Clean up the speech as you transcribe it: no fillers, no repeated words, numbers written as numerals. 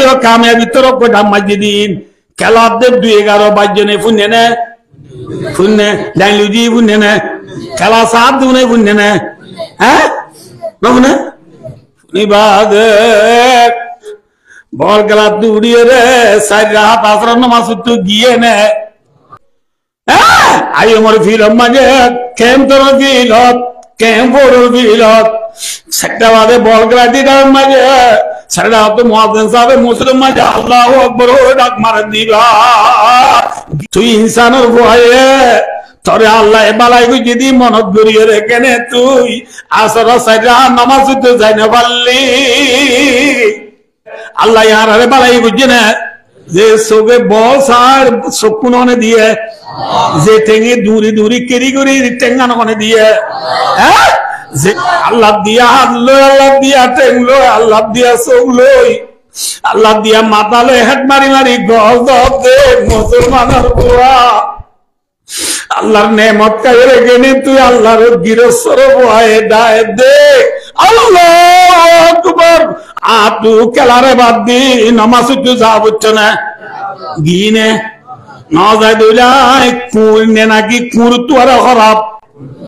ও কামিয়াবি তোর কোটা মাজিদিন খেলা দে 2-11 বাজনে ফুনে না ফুনে ডাইলুজি ফুনে না খেলা সাত দুনে ফুনে না হ্যাঁ বাবুনা নিবাদে বল খেলা দুড়িয়ে রে সাইরা হাত আসর নামাজ তো গিয়ে নে হ্যাঁ আই আমার ফিলম মাঝে কেম তোর ফিলত কেম বড় ফিলত সেটা বাদে বল খেলা দিদার মাঝে সেটা তো মুয়াজ্জিন সাহেব মুসলিম মাঝে আল্লাহু আকবার ও ডাক মার দিবা তুই ইনসানের ভয়ে তোরে আল্লাহ বালাই কই যদি মনত গড়িয়ে রেখে নে তুই আসর সাইরা নামাজ তো যাই না পারলি আল্লাহ ইয়ার আরে বালাই বুঝে না যে সোগে বল সার সকুননে দিয়ে যে টেঙ্গে দূরি দূরি কেরি করি টেঙ্গানো কোনে দিয়ে হ্যাঁ যে আল্লাহ দিয়া হাতলো আল্লাহ দিয়া টেংলো আল্লাহ দিয়া সগলই আল্লাহ দিয়া মাতালে হেড মারি মারি গজ দে মুসলমানের বুয়া আল্লাহর নেমত কায়ে রেখে নে তুই আল্লাহর গিরসর ভয়ে দায় দে আল্লাহু আকবার আতু কেলারে বাদ দি নামাজ তো যা বুঝছ না গিনে না যায় দইলাই কুর নে নাকি কুর তো আর খারাপ